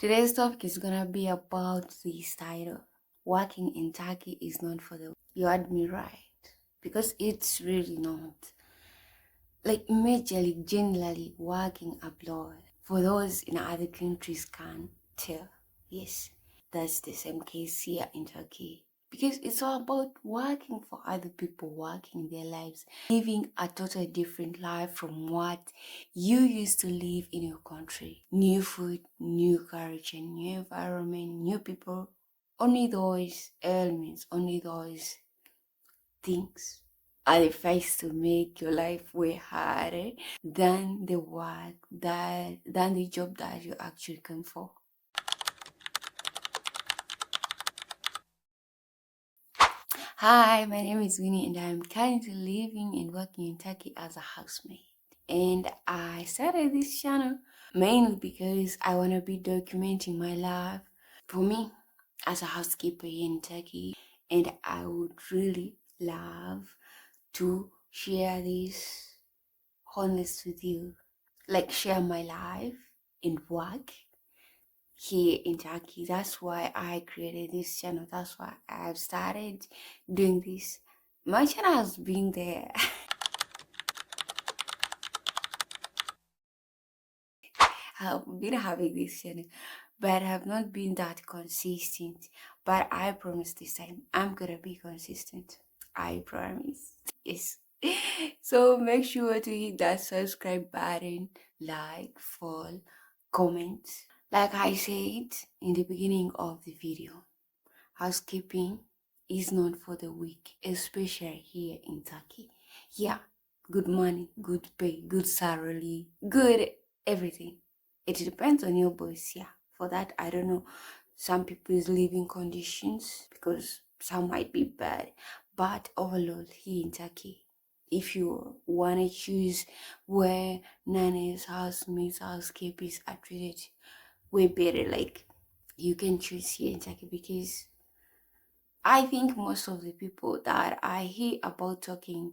Today's topic is gonna be about this title. Working in Turkey is not for the. You heard me right. Because it's really not. Like majorly, generally working abroad. For those in other countries can tell. Yes, that's the same case here in Turkey. Because it's all about working for other people, working their lives, living a totally different life from what you used to live in your country. New food, new culture, new environment, new people. Only those elements, only those things are the face to make your life way harder than the work than the job that you actually come for. Hi, my name is Winnie and I'm currently living and working in Turkey as a housemaid. And I started this channel mainly because I want to be documenting my life for me as a housekeeper here in Turkey. And I would really love to share this honest with you, like share my life and work here in Turkey. That's why I created this channel. That's why I've started doing this. My channel has been there. I've been having this channel, but I have not been that consistent. But I promise this time I'm gonna be consistent. I promise. Yes. So make sure to hit that subscribe button, like, follow, comment. Like I said in the beginning of the video, housekeeping is not for the weak, especially here in Turkey. Yeah, good money, good pay, good salary, good everything. It depends on your boss, yeah. For that, I don't know some people's living conditions because some might be bad. But overall, here in Turkey, if you want to choose where nannies, housemaids, housekeepers are treated way better, like you can choose here in Turkey because I think most of the people that I hear about talking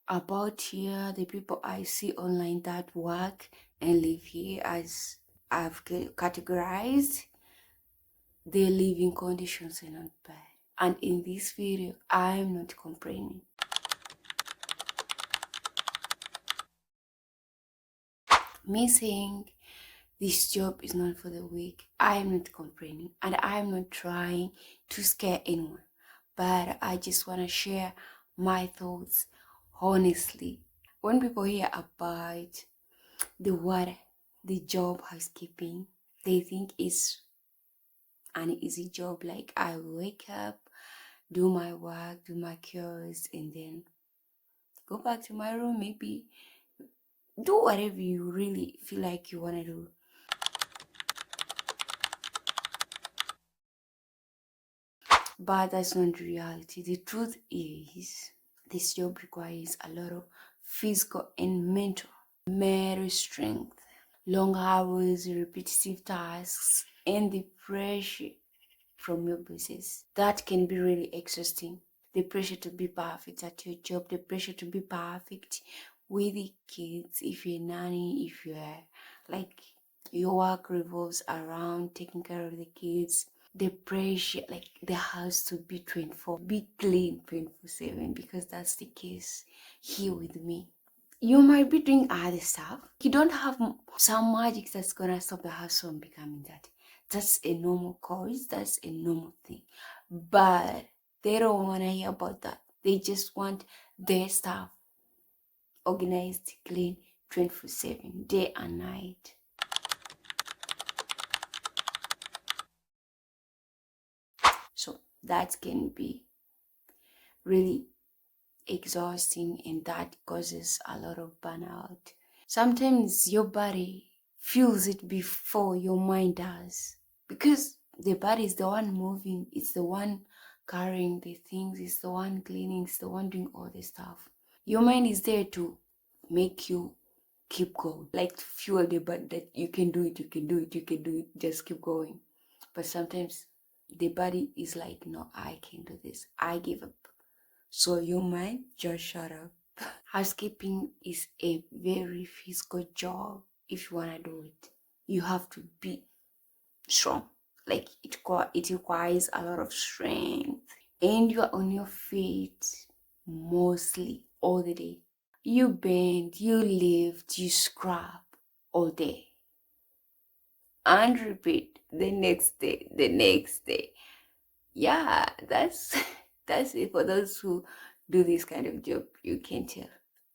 about here, the people I see online that work and live here, as I've categorized, their living conditions are not bad. And in this video, I'm not complaining. Me saying this job is not for the weak, I'm not complaining and I'm not trying to scare anyone. But I just want to share my thoughts honestly. When people hear about the word, the job housekeeping, they think it's an easy job. Like I wake up, do my work, do my chores, and then go back to my room, maybe do whatever you really feel like you want to do. But that's not reality. The truth is, this job requires a lot of physical and mental strength, long hours, repetitive tasks, and the pressure from your bosses. That can be really exhausting. The pressure to be perfect at your job, the pressure to be perfect with the kids, if you're a nanny, if you're like your work revolves around taking care of the kids, the pressure, like the house to be 24, be clean 24/7, because that's the case here with me. You might be doing other stuff. You don't have some magic that's gonna stop the house from becoming that. That's a normal course, that's a normal thing. But they don't wanna hear about that. They just want their stuff organized, clean, 24/7, day and night. So that can be really exhausting and that causes a lot of burnout. Sometimes your body feels it before your mind does, because the body is the one moving, it's the one carrying the things, it's the one cleaning, it's the one doing all the stuff. Your mind is there to make you keep going, like to fuel the body that you can do it, you can do it, you can do it, just keep going. But sometimes the body is like, no, I can't do this, I give up. So your mind just shut up. Housekeeping is a very physical job. If you want to do it, you have to be strong. Like it requires a lot of strength. And you are on your feet mostly all the day. You bend, you lift, you scrub all day. And repeat the next day, the next day. Yeah, that's that's it for those who do this kind of job. You can tell.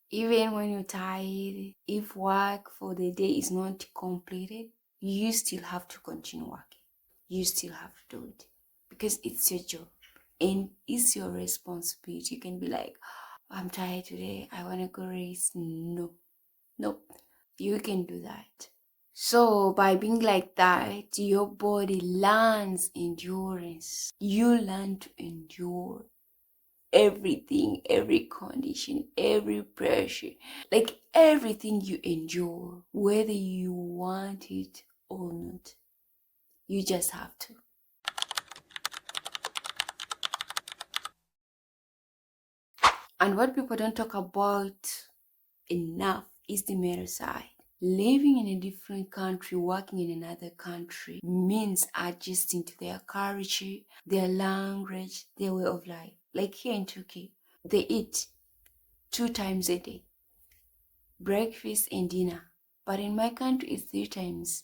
Even when you're tired, if work for the day is not completed, you still have to continue working. You still have to do it because it's your job and it's your responsibility. You can be like, I'm tired today. I want to go rest. No, nope. You can do that. So by being like that, your body learns endurance. You learn to endure everything, every condition, every pressure, like everything you endure, whether you want it or not. You just have to. And what people don't talk about enough is the middle side. Living in a different country, working in another country means adjusting to their culture, their language, their way of life. Like here in Turkey, they eat 2 times a day, breakfast and dinner. But in my country, it's 3 times,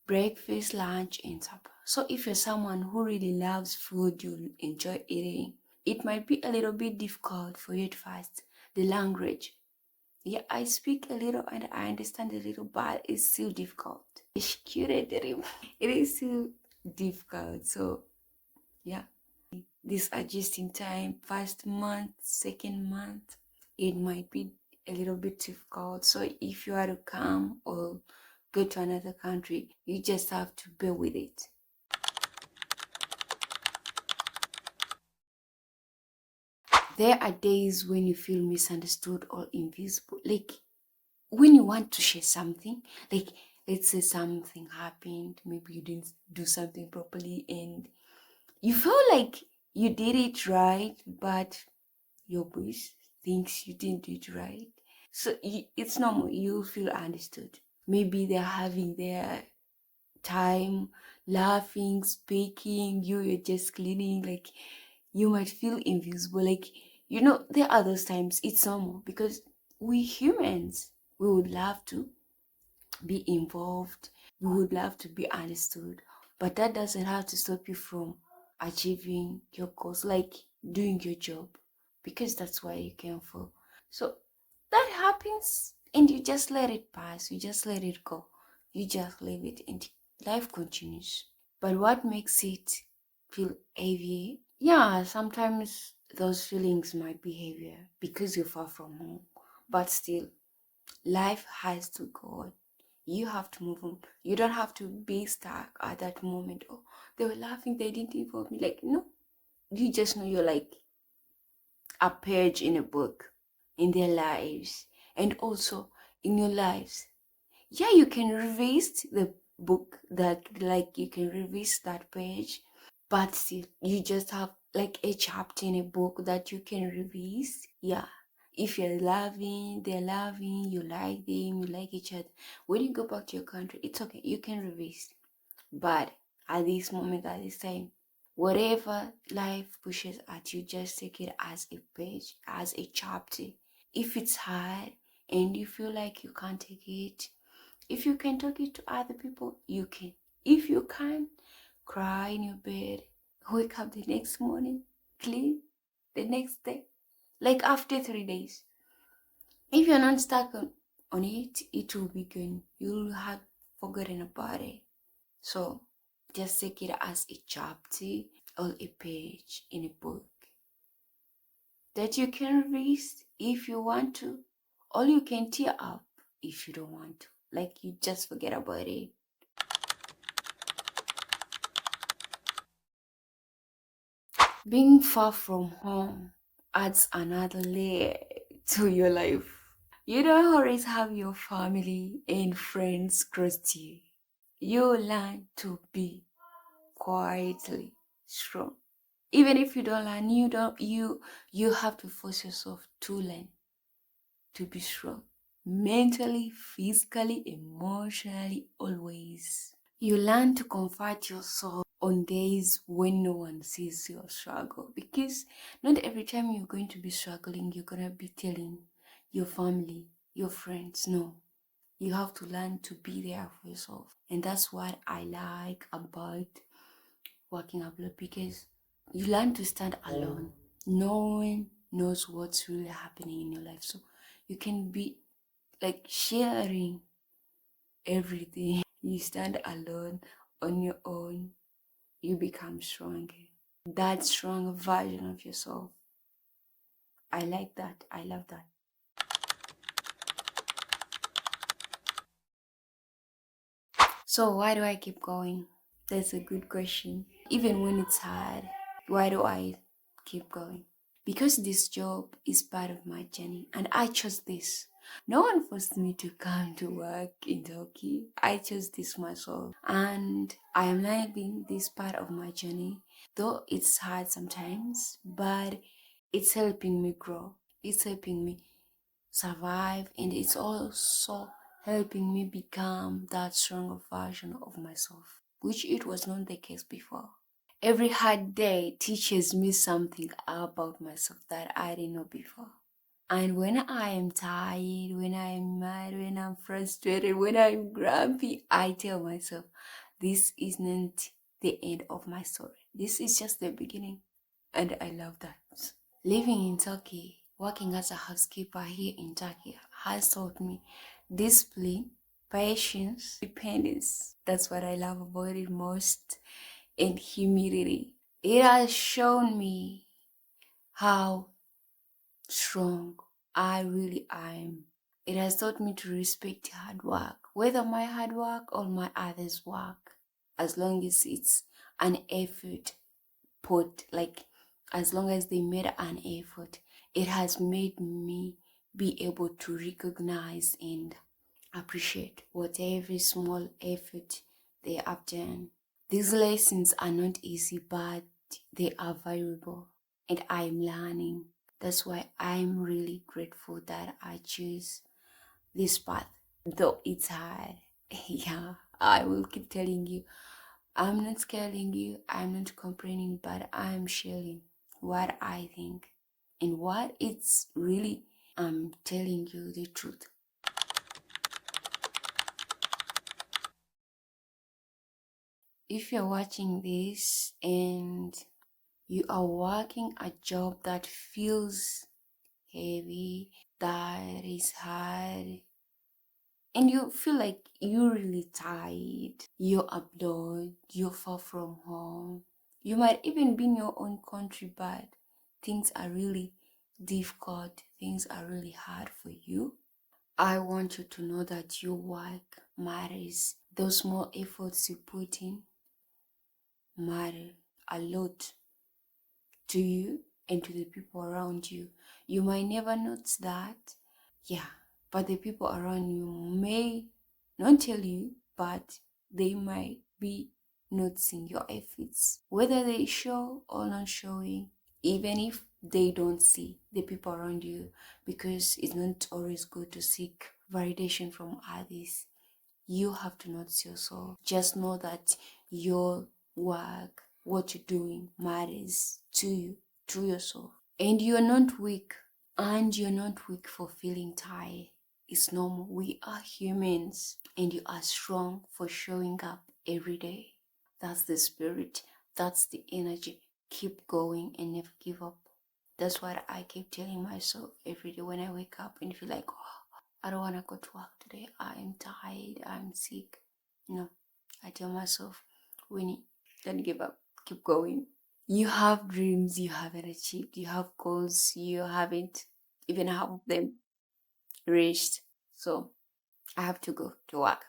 breakfast, lunch, and supper. So if you're someone who really loves food, you enjoy eating, it might be a little bit difficult for you to fast. The language. Yeah, I speak a little and I understand a little, but it's still difficult. It is still difficult. So yeah, this adjusting time, first month, second month, it might be a little bit difficult. So if you are to come or go to another country, you just have to bear with it. There are days when you feel misunderstood or invisible. Like when you want to share something, like let's say something happened, maybe you didn't do something properly and you feel like you did it right, but your boss thinks you didn't do it right. So it's normal, you feel understood. Maybe they're having their time laughing, speaking, you're just cleaning, like you might feel invisible. Like, there are those times it's normal because we humans, we would love to be involved, we would love to be understood, but that doesn't have to stop you from achieving your goals, like doing your job, because that's why you came for. So that happens, and you just let it pass, you just let it go, you just leave it, and life continues. But what makes it feel heavy? Yeah, sometimes those feelings might be heavier because you're far from home, but still, life has to go on. You have to move on. You don't have to be stuck at that moment. Oh, they were laughing, they didn't involve me. Like, no. You just know you're like a page in a book in their lives and also in your lives. Yeah, you can revisit the book, that like you can revisit that page, but still you just have like a chapter in a book that you can revisit. Yeah, if you're loving, they're loving, you like them, you like each other, when you go back to your country, it's okay, you can revisit. But at this moment, at this time, whatever life pushes at you, just take it as a page, as a chapter. If it's hard and you feel like you can't take it, if you can talk it to other people, you can. If you can't, cry in your bed, wake up the next morning, clean the next day, like after 3 days. If you're not stuck on it, it will be gone. You'll have forgotten about it. So just take it as a chapter or a page in a book that you can read if you want to, or you can tear up if you don't want to. Like you just forget about it. Being far from home adds another layer to your life. You don't always have your family and friends close to you. You learn to be quietly strong. Even if you don't learn, you have to force yourself to learn to be strong. Mentally, physically, emotionally, always. You learn to comfort yourself on days when no one sees your struggle, because not every time you're going to be struggling, you're going to be telling your family, your friends. No, you have to learn to be there for yourself. And that's what I like about working abroad, because you learn to stand alone. No one knows what's really happening in your life. So you can be like sharing everything. You stand alone on your own, you become stronger. That strong version of yourself. I like that. I love that. So why do I keep going? That's a good question. Even when it's hard, why do I keep going? Because this job is part of my journey and I chose this. No one forced me to come to work in Turkey. I chose this myself. And I am loving this part of my journey. Though it's hard sometimes, but it's helping me grow. It's helping me survive, and it's also helping me become that stronger version of myself, which it was not the case before. Every hard day teaches me something about myself that I didn't know before. And when I am tired, when I'm mad, when I'm frustrated, when I'm grumpy, I tell myself, this isn't the end of my story. This is just the beginning. And I love that. Living in Turkey, working as a housekeeper here in Turkey has taught me discipline, patience, independence. That's what I love about it most, and humility. It has shown me how strong I really am. It has taught me to respect hard work, whether my hard work or my others' work, as long as it's an effort put, like as long as they made an effort. It has made me be able to recognize and appreciate whatever small effort they have done. These lessons are not easy, but they are valuable, and I'm learning. That's why I'm really grateful that I choose this path, though it's hard. Yeah, I will keep telling you. I'm not scaring you, I'm not complaining, but I'm sharing what I think and what it's really. I'm telling you the truth. If you're watching this and you are working a job that feels heavy, that is hard, and you feel like you're really tired, you're abroad, you're far from home, you might even be in your own country, but things are really difficult, things are really hard for you. I want you to know that your work matters. Those small efforts you put in matter a lot to you and to the people around you. You might never notice that, yeah, but the people around you may not tell you, but they might be noticing your efforts, whether they show or not showing, even if they don't see the people around you, because it's not always good to seek validation from others. You have to notice yourself. Just know that your work, what you're doing, matters to you, to yourself. And you're not weak. And you're not weak for feeling tired. It's normal. We are humans. And you are strong for showing up every day. That's the spirit. That's the energy. Keep going and never give up. That's what I keep telling myself every day when I wake up and feel like, oh, I don't want to go to work today. I am tired. I'm sick. No, I tell myself, Winnie, don't give up. Keep going. You have dreams you haven't achieved. You have goals you haven't even half of them reached. So I have to go to work.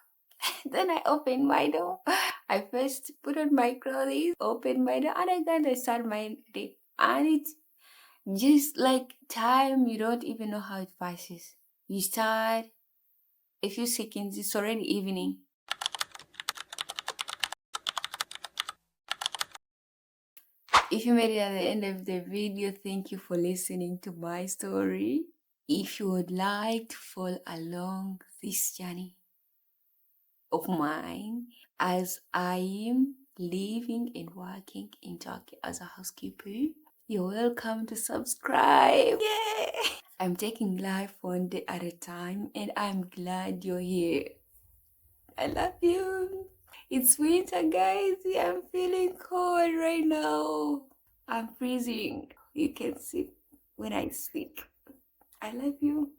Then I open my door. I first put on my clothes, open my door, and I start my day. And it's just like time, you don't even know how it passes. You start a few seconds, it's already evening. If you made it at the end of the video, thank you for listening to my story. If you would like to follow along this journey, of mine as I am living and working in Turkey as a housekeeper. You're welcome to subscribe. Yeah. I'm taking life one day at a time and I'm glad you're here. I love you. It's winter, guys. Yeah, I'm feeling cold right now. I'm freezing. You can see when I speak. I love you.